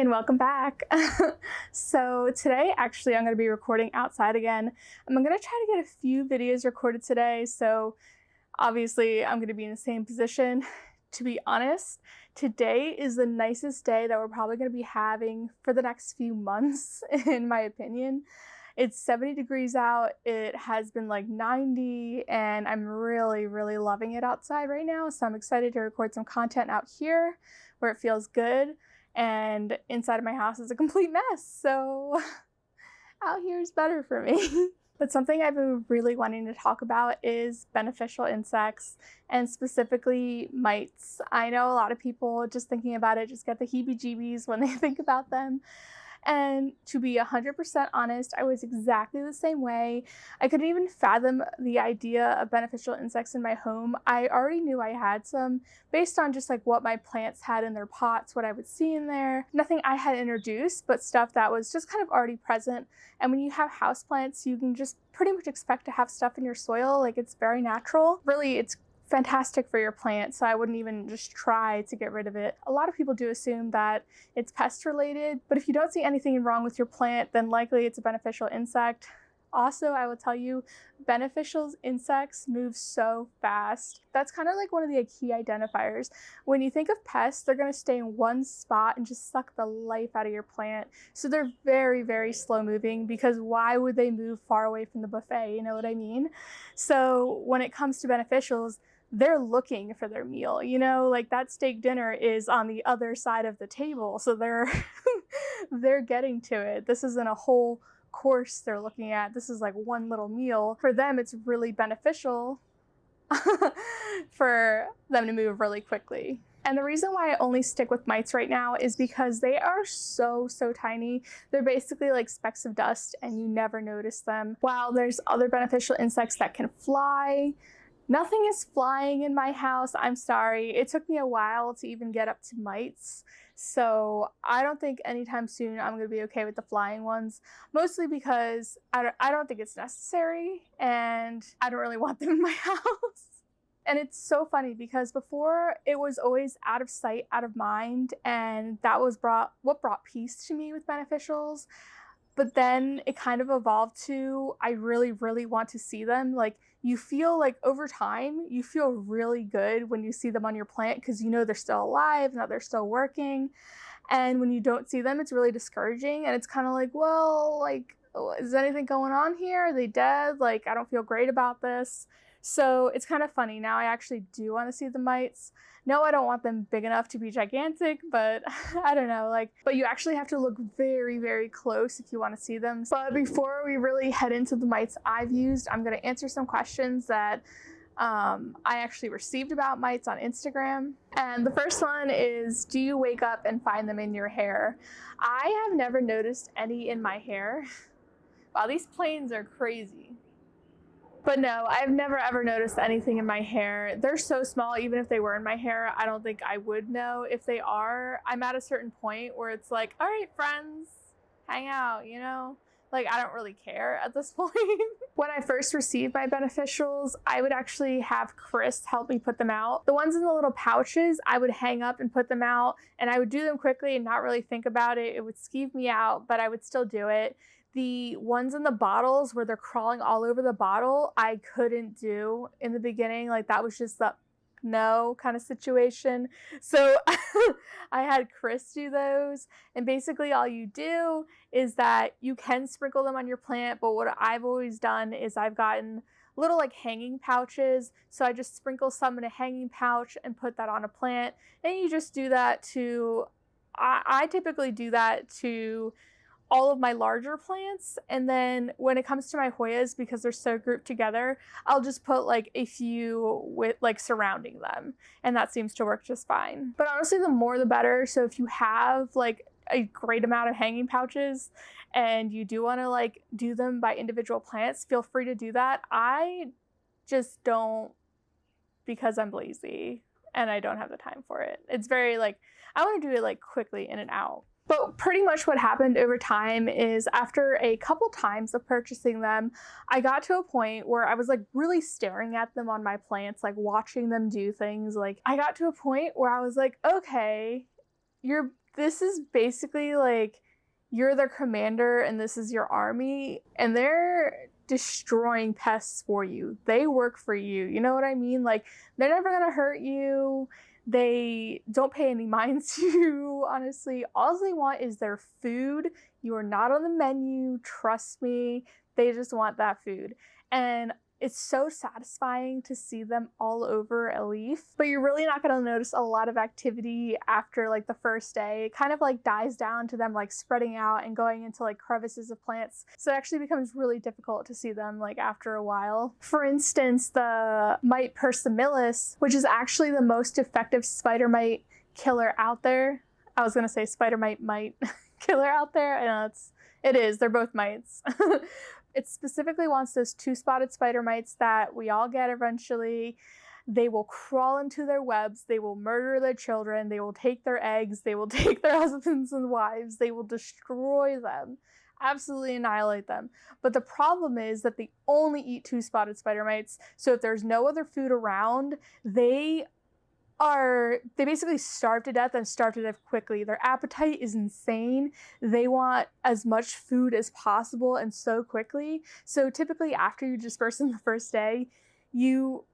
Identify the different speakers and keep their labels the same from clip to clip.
Speaker 1: and welcome back. So today actually I'm going to be recording outside again. I'm going to try to get a few videos recorded today, so obviously I'm going to be in the same position. To be honest, today is the nicest day that we're probably going to be having for the next few months, in my opinion. It's 70 degrees out, it has been like 90, and I'm really loving it outside right now, so I'm excited to record some content out here where it feels good, and inside of my house is a complete mess, so out here is better for me. But something I've been really wanting to talk about is beneficial insects, and specifically mites. I know a lot of people, just thinking about it, just get the heebie-jeebies when they think about them. And to be 100% honest, I was exactly the same way. I couldn't even fathom the idea of beneficial insects in my home. I already knew I had some based on just like what my plants had in their pots, what I would see in there. Nothing I had introduced, but stuff that was just kind of already present. And when you have houseplants, you can just pretty much expect to have stuff in your soil. Like, it's very natural. Really, it's fantastic for your plant, so I wouldn't even just try to get rid of it. A lot of people do assume that it's pest related, but if you don't see anything wrong with your plant, then likely it's a beneficial insect. Also, I will tell you, beneficial insects move so fast. That's kind of like one of the key identifiers. When you think of pests, they're going to stay in one spot and just suck the life out of your plant. So they're very slow moving, because why would they move far away from the buffet? You know what I mean? So when it comes to beneficials, they're looking for their meal, you know, like that steak dinner is on the other side of the table. So they're getting to it. This isn't a whole course they're looking at. This is like one little meal. For them, it's really beneficial for them to move really quickly. And the reason why I only stick with mites right now is because they are so tiny. They're basically like specks of dust and you never notice them. While there's other beneficial insects that can fly, nothing is flying in my house. I'm sorry. It took me a while to even get up to mites. So I don't think anytime soon I'm going to be okay with the flying ones. Mostly because I don't think it's necessary, and I don't really want them in my house. And it's so funny because before it was always out of sight, out of mind. And that was what brought peace to me with beneficials. But then it kind of evolved to, I really want to see them. Like, you feel like over time, you feel really good when you see them on your plant, because you know they're still alive and that they're still working. And when you don't see them, it's really discouraging. And it's kind of like, well, like, is anything going on here? Are they dead? Like, I don't feel great about this. So it's kind of funny. Now I actually do want to see the mites. No, I don't want them big enough to be gigantic, but I don't know, like, but you actually have to look very close if you want to see them. But before we really head into the mites I've used, I'm going to answer some questions that I actually received about mites on Instagram. And the first one is, do you wake up and find them in your hair? I have never noticed any in my hair. Wow, these planes are crazy. But no, I've never ever noticed anything in my hair. They're so small, even if they were in my hair, I don't think I would know. If they are, I'm at a certain point where it's like, all right, friends, hang out, you know? Like, I don't really care at this point. When I first received my beneficials, I would actually have Chris help me put them out. The ones in the little pouches, I would hang up and put them out, and I would do them quickly and not really think about it. It would skeeve me out, but I would still do it. The ones in the bottles where they're crawling all over the bottle, I couldn't do in the beginning. Like, that was just the no kind of situation. So I had Chris do those. And basically all you do is that you can sprinkle them on your plant. But what I've always done is I've gotten little like hanging pouches. So I just sprinkle some in a hanging pouch and put that on a plant. And you just do that to, I typically do that to all of my larger plants. And then when it comes to my Hoyas, because they're so grouped together, I'll just put like a few with like surrounding them, and that seems to work just fine. But honestly, the more the better. So if you have like a great amount of hanging pouches and you do want to like do them by individual plants, feel free to do that. I just don't, because I'm lazy and I don't have the time for it. It's very like, I want to do it like quickly in and out. But pretty much what happened over time is, after a couple times of purchasing them, I got to a point where I was like really staring at them on my plants, like watching them do things. Like, I got to a point where I was like, okay, you're this is basically like you're their commander and this is your army, and they're destroying pests for you. They work for you. You know what I mean? Like, they're never gonna hurt you. They don't pay any mind to you, honestly. All they want is their food. You are not on the menu, trust me. They just want that food. And it's so satisfying to see them all over a leaf, but you're really not going to notice a lot of activity after like the first day. It kind of like dies down to them like spreading out and going into like crevices of plants. So it actually becomes really difficult to see them like after a while. For instance, the mite persimilis, which is actually the most effective spider mite killer out there. I was going to say spider mite killer out there. I know it is. They're both mites. It specifically wants those two-spotted spider mites that we all get eventually. They will crawl into their webs. They will murder their children. They will take their eggs. They will take their husbands and wives. They will destroy them. Absolutely annihilate them. But the problem is that they only eat two-spotted spider mites. So if there's no other food around, they basically starve to death and starve to death quickly. Their appetite is insane. They want as much food as possible and so quickly. So typically after you disperse them the first day, you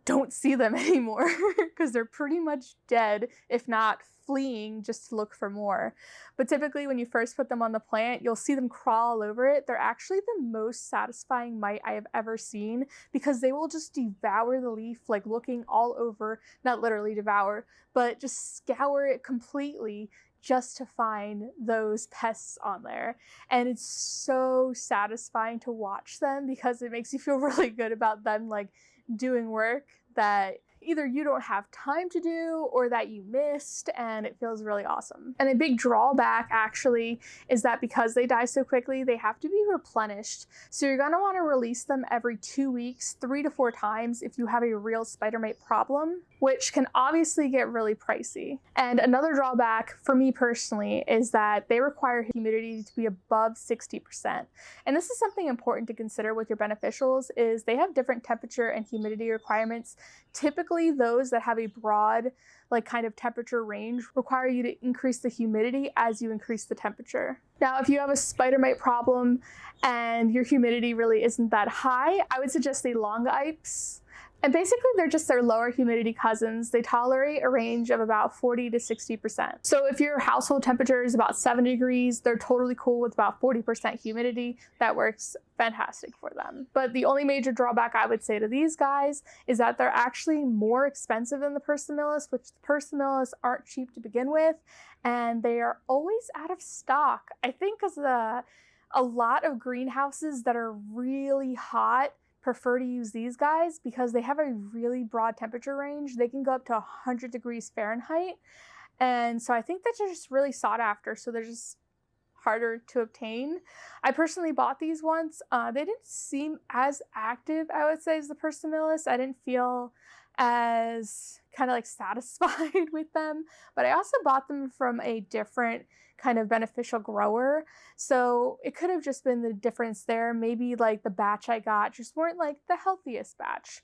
Speaker 1: don't see them anymore because they're pretty much dead, if not fleeing just to look for more. But typically when you first put them on the plant, you'll see them crawl all over it. They're actually the most satisfying mite I have ever seen because they will just devour the leaf, like looking all over, not literally devour, but just scour it completely just to find those pests on there. And it's so satisfying to watch them because it makes you feel really good about them like doing work that either you don't have time to do or that you missed, and it feels really awesome. And a big drawback actually is that because they die so quickly, they have to be replenished. So you're gonna wanna release them every 2 weeks, 3 to 4 times if you have a real spider mite problem, which can obviously get really pricey. And another drawback for me personally is that they require humidity to be above 60%. And this is something important to consider with your beneficials is they have different temperature and humidity requirements. Typically those that have a broad like kind of temperature range require you to increase the humidity as you increase the temperature. Now, if you have a spider mite problem and your humidity really isn't that high, I would suggest the Longaipes. And basically they're just their lower humidity cousins. They tolerate a range of about 40 to 60%. So if your household temperature is about 70 degrees, they're totally cool with about 40% humidity. That works fantastic for them. But the only major drawback I would say to these guys is that they're actually more expensive than the persimilis, which the persimilis aren't cheap to begin with, and they are always out of stock. I think because a lot of greenhouses that are really hot prefer to use these guys because they have a really broad temperature range. They can go up to 100 degrees Fahrenheit. And so I think that they're just really sought after. So they're just harder to obtain. I personally bought these once. They didn't seem as active, I would say, as the persimilis. I didn't feel as kind of like satisfied with them, but I also bought them from a different kind of beneficial grower. So it could have just been the difference there. Maybe like the batch I got just weren't like the healthiest batch.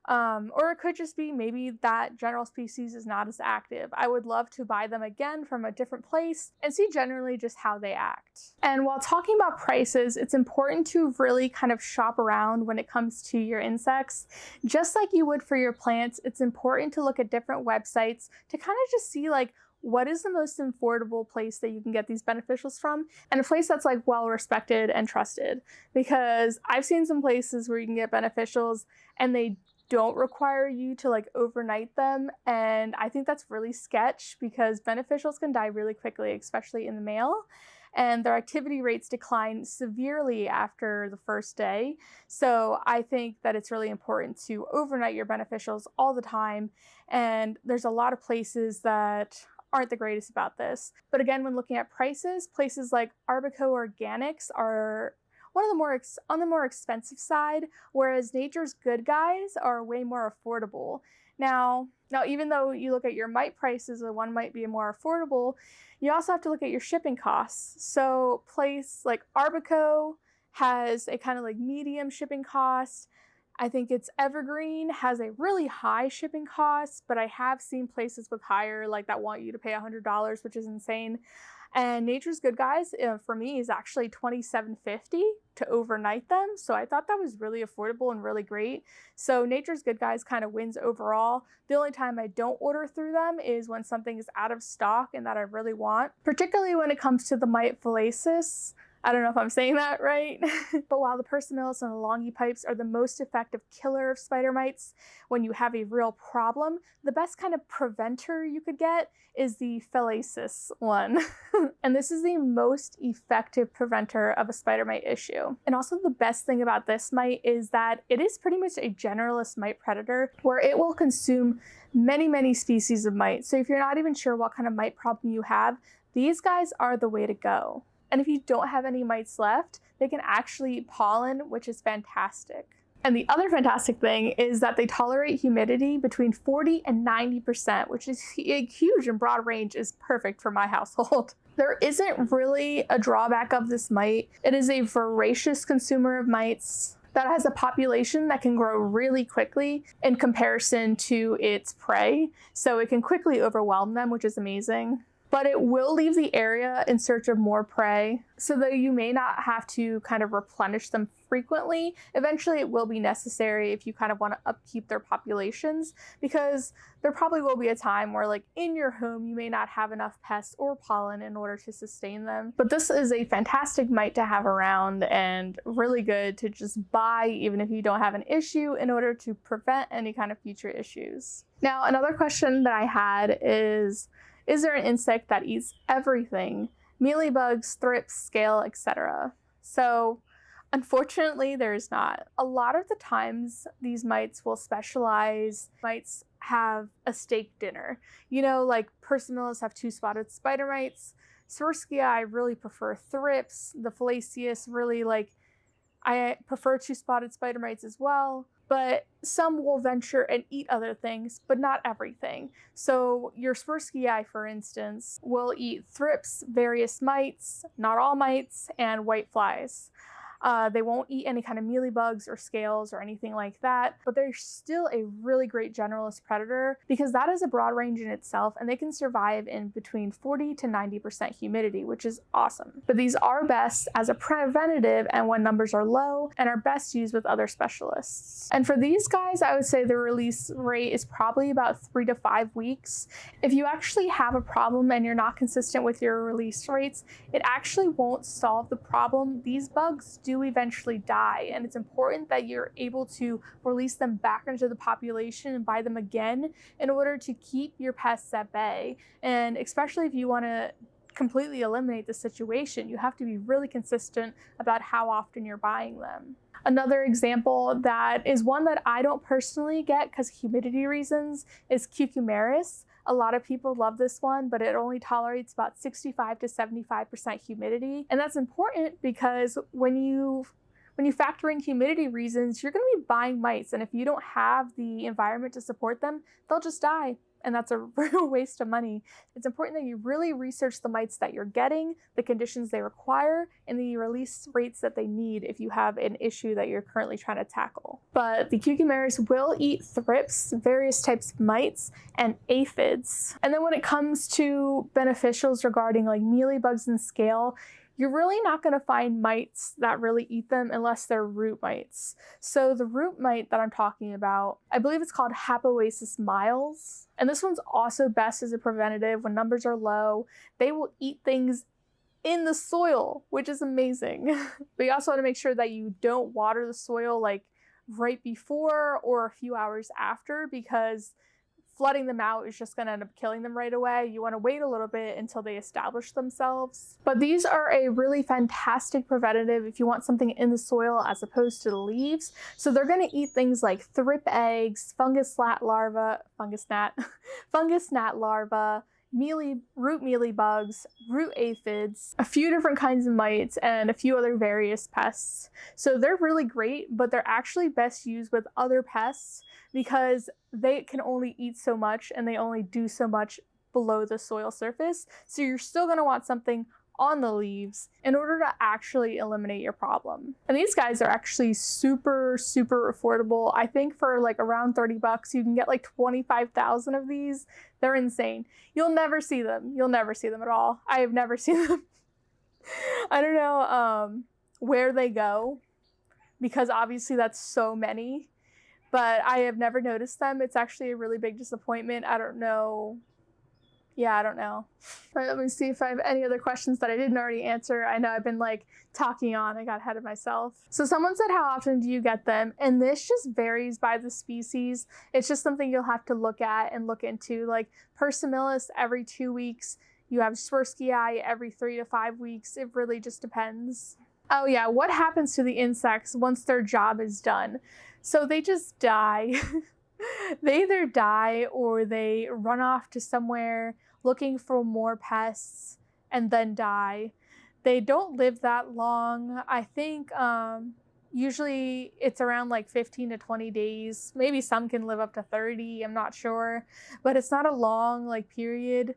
Speaker 1: Or it could just be maybe that general species is not as active. I would love to buy them again from a different place and see generally just how they act. And while talking about prices, it's important to really kind of shop around when it comes to your insects. Just like you would for your plants, it's important to look at different websites to kind of just see like what is the most affordable place that you can get these beneficials from, and a place that's like well respected and trusted. Because I've seen some places where you can get beneficials and they don't require you to like overnight them, and I think that's really sketch because beneficials can die really quickly, especially in the male, and their activity rates decline severely after the first day. So I think that it's really important to overnight your beneficials all the time, and there's a lot of places that aren't the greatest about this. But again, when looking at prices, places like Arbico Organics are on the more expensive side, whereas Nature's Good Guys are way more affordable. Now, even though you look at your mite prices, the one might be more affordable, you also have to look at your shipping costs. So place like Arbico has a kind of like medium shipping cost. I think it's evergreen, has a really high shipping cost, but I have seen places with higher, like that want you to pay $100, which is insane. And Nature's Good Guys, for me, is actually $27.50 to overnight them. So I thought that was really affordable and really great. So Nature's Good Guys kind of wins overall. The only time I don't order through them is when something is out of stock and that I really want, particularly when it comes to the Mite Phalaensis. I don't know if I'm saying that right, but while the Persimmilus and the Longipipes are the most effective killer of spider mites when you have a real problem, the best kind of preventer you could get is the Phalaensis one. And this is the most effective preventer of a spider mite issue. And also the best thing about this mite is that it is pretty much a generalist mite predator where it will consume many species of mites. So if you're not even sure what kind of mite problem you have, these guys are the way to go. And if you don't have any mites left, they can actually eat pollen, which is fantastic. And the other fantastic thing is that they tolerate humidity between 40 and 90%, which is a huge and broad range, is perfect for my household. There isn't really a drawback of this mite. It is a voracious consumer of mites that has a population that can grow really quickly in comparison to its prey. So it can quickly overwhelm them, which is amazing. But it will leave the area in search of more prey, so that you may not have to kind of replenish them frequently. Eventually it will be necessary if you kind of want to upkeep their populations, because there probably will be a time where, like, in your home you may not have enough pests or pollen in order to sustain them. But this is a fantastic mite to have around and really good to just buy even if you don't have an issue in order to prevent any kind of future issues. Now, another question that I had is there an insect that eats everything? Mealybugs, thrips, scale, etc. So unfortunately, there is not. A lot of the times these mites will specialize. Mites have a steak dinner. You know, like Persimmilus have 2 spotted spider mites. Swirskia, I really prefer thrips. The Phalaensis, really, like, I prefer 2 spotted spider mites as well. But some will venture and eat other things, but not everything. So your Swirskia, for instance, will eat thrips, various mites, not all mites, and whiteflies. They won't eat any kind of mealybugs or scales or anything like that, but they're still a really great generalist predator because that is a broad range in itself, and they can survive in between 40 to 90% humidity, which is awesome. But these are best as a preventative and when numbers are low, and are best used with other specialists. And for these guys, I would say the release rate is probably about 3 to 5 weeks. If you actually have a problem and you're not consistent with your release rates, it actually won't solve the problem. These bugs do eventually die, and it's important that you're able to release them back into the population and buy them again in order to keep your pests at bay. And especially if you want to completely eliminate the situation, you have to be really consistent about how often you're buying them. Another example that is one that I don't personally get because of humidity reasons is Cucumaris. A lot of people love this one, but it only tolerates about 65 to 75% humidity. And that's important because when you factor in humidity reasons, you're going to be buying mites. And if you don't have the environment to support them, they'll just die. And that's a real waste of money. It's important that you really research the mites that you're getting, the conditions they require, and the release rates that they need if you have an issue that you're currently trying to tackle. But the Cucumaris will eat thrips, various types of mites, and aphids. And then when it comes to beneficials regarding like mealybugs and scale, you're really not going to find mites that really eat them unless they're root mites. So the root mite that I'm talking about, I believe it's called Hapoasis miles. And this one's also best as a preventative when numbers are low. They will eat things in the soil, which is amazing. But you also want to make sure that you don't water the soil like right before or a few hours after, because flooding them out is just going to end up killing them right away. You want to wait a little bit until they establish themselves. But these are a really fantastic preventative if you want something in the soil as opposed to the leaves. So they're going to eat things like thrip eggs, fungus gnat larvae, root mealybugs, root aphids, a few different kinds of mites, and a few other various pests. So they're really great, but they're actually best used with other pests because they can only eat so much and they only do so much below the soil surface. So you're still going to want something on the leaves in order to actually eliminate your problem. And these guys are actually super, super affordable. I think for like around 30 bucks, you can get like 25,000 of these. They're insane. You'll never see them. You'll never see them at all. I have never seen them. I don't know where they go, because obviously that's so many, but I have never noticed them. It's actually a really big disappointment. I don't know. Yeah, I don't know. All right, let me see if I have any other questions that I didn't already answer. I know I've been like talking on, I got ahead of myself. So someone said, how often do you get them? And this just varies by the species. It's just something you'll have to look at and look into. Like Persimilis every 2 weeks. You have Swirsky every 3 to 5 weeks. It really just depends. Oh yeah, what happens to the insects once their job is done? So they just die. They either die or they run off to somewhere looking for more pests and then die. They don't live that long. I think usually it's around like 15 to 20 days. Maybe some can live up to 30, I'm not sure. But it's not a long like period.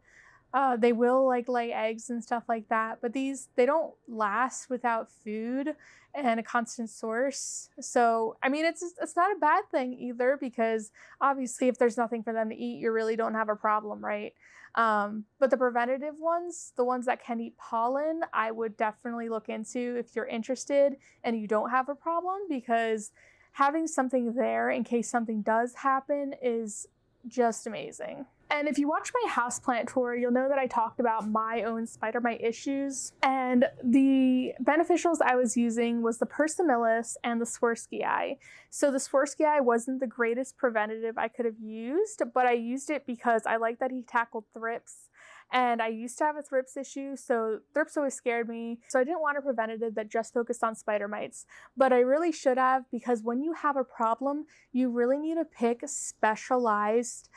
Speaker 1: They will like lay eggs and stuff like that, but they don't last without food and a constant source. So, I mean, it's not a bad thing either, because obviously if there's nothing for them to eat, you really don't have a problem, right? But the preventative ones, the ones that can eat pollen, I would definitely look into if you're interested and you don't have a problem, because having something there in case something does happen is just amazing. And if you watch my houseplant tour, you'll know that I talked about my own spider mite issues. And the beneficials I was using was the Persimilis and the Swirsky. So the Swirsky wasn't the greatest preventative I could have used, but I used it because I like that he tackled thrips. And I used to have a thrips issue, so thrips always scared me. So I didn't want a preventative that just focused on spider mites. But I really should have, because when you have a problem, you really need to pick specialized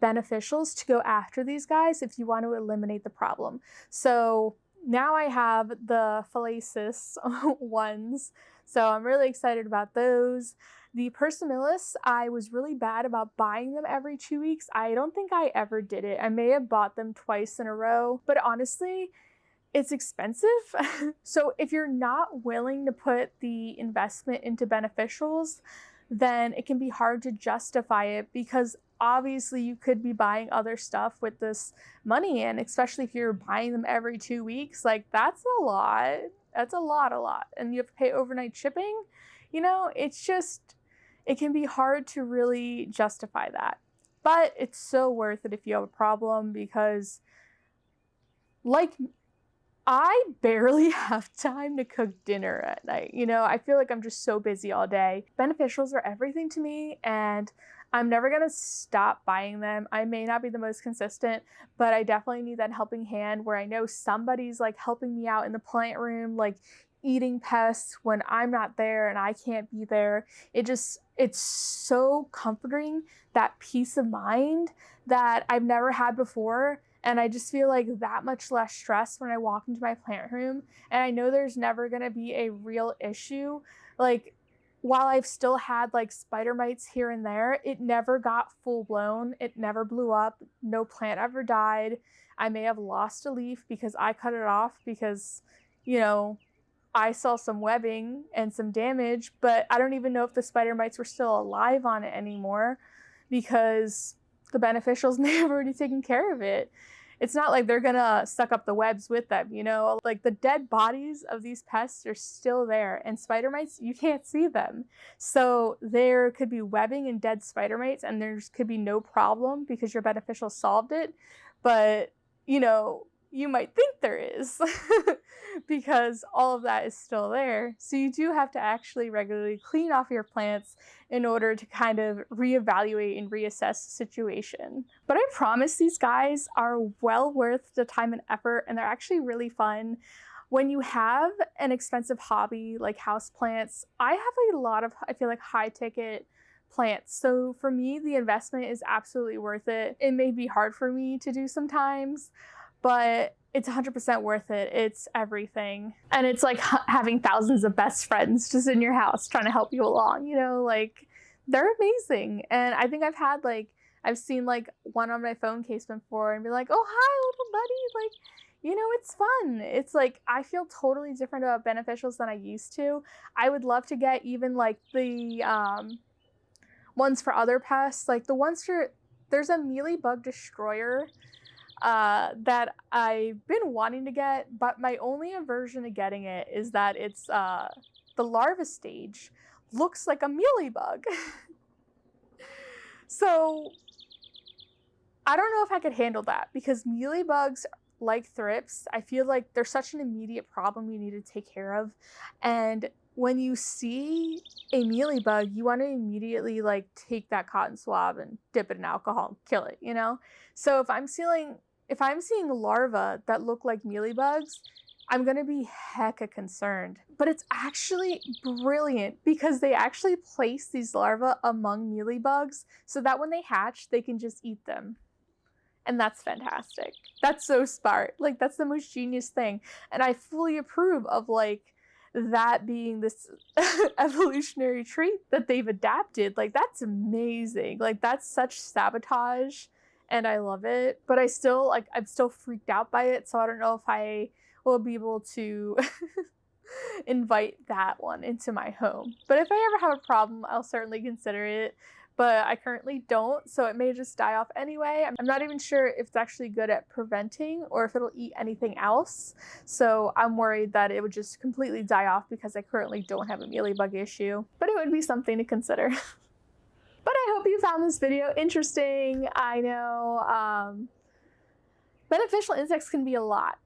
Speaker 1: beneficials to go after these guys if you want to eliminate the problem. So now I have the Phalacis ones, so I'm really excited about those. The Persimilis, I was really bad about buying them every 2 weeks. I don't think I ever did it. I may have bought them twice in a row, but honestly, it's expensive. So if you're not willing to put the investment into beneficials, then it can be hard to justify it, because obviously you could be buying other stuff with this money, and especially if you're buying them every 2 weeks, like that's a lot. That's a lot. And you have to pay overnight shipping. You know, it can be hard to really justify that. But it's so worth it if you have a problem, because like I barely have time to cook dinner at night. You know, I feel like I'm just so busy all day. Beneficials are everything to me, and I'm never gonna stop buying them. I may not be the most consistent, but I definitely need that helping hand where I know somebody's like helping me out in the plant room, like eating pests when I'm not there and I can't be there. It's so comforting, that peace of mind that I've never had before. And I just feel like that much less stress when I walk into my plant room. And I know there's never gonna be a real issue. Like, while I've still had like spider mites here and there, it never got full blown. It never blew up. No plant ever died. I may have lost a leaf because I cut it off because, you know, I saw some webbing and some damage, but I don't even know if the spider mites were still alive on it anymore, because the beneficials may have already taken care of it. It's not like they're gonna suck up the webs with them, you know? Like the dead bodies of these pests are still there, and spider mites, you can't see them. So there could be webbing and dead spider mites, and there could be no problem because your beneficial solved it. But, you know, you might think there is because all of that is still there. So you do have to actually regularly clean off your plants in order to kind of reevaluate and reassess the situation. But I promise these guys are well worth the time and effort, and they're actually really fun. When you have an expensive hobby like houseplants, I have a lot of, I feel like, high ticket plants. So for me, the investment is absolutely worth it. It may be hard for me to do sometimes, but it's 100% worth it. It's everything. And it's like having thousands of best friends just in your house trying to help you along, you know, like they're amazing. And I think I've seen like one on my phone case before and be like, oh, hi, little buddy. Like, you know, it's fun. It's like, I feel totally different about beneficials than I used to. I would love to get even like the ones for other pests, like the ones for, there's a mealybug destroyer that I've been wanting to get, but my only aversion to getting it is that it's the larva stage looks like a mealybug. So I don't know if I could handle that, because mealybugs, like thrips, I feel like they're such an immediate problem you need to take care of. And when you see a mealybug, you want to immediately like take that cotton swab and dip it in alcohol and kill it, you know? So if I'm seeing larvae that look like mealybugs, I'm going to be hecka concerned. But it's actually brilliant because they actually place these larvae among mealybugs so that when they hatch, they can just eat them. And that's fantastic. That's so smart. Like, that's the most genius thing. And I fully approve of like that being this evolutionary trait that they've adapted. Like, that's amazing. Like, that's such sabotage and I love it. But I'm still freaked out by it. So I don't know if I will be able to invite that one into my home. But if I ever have a problem, I'll certainly consider it. But I currently don't, so it may just die off anyway. I'm not even sure if it's actually good at preventing or if it'll eat anything else. So I'm worried that it would just completely die off because I currently don't have a mealybug issue. But it would be something to consider. But I hope you found this video interesting. I know beneficial insects can be a lot,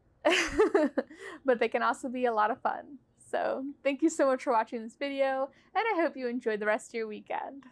Speaker 1: but they can also be a lot of fun. So thank you so much for watching this video, and I hope you enjoyed the rest of your weekend.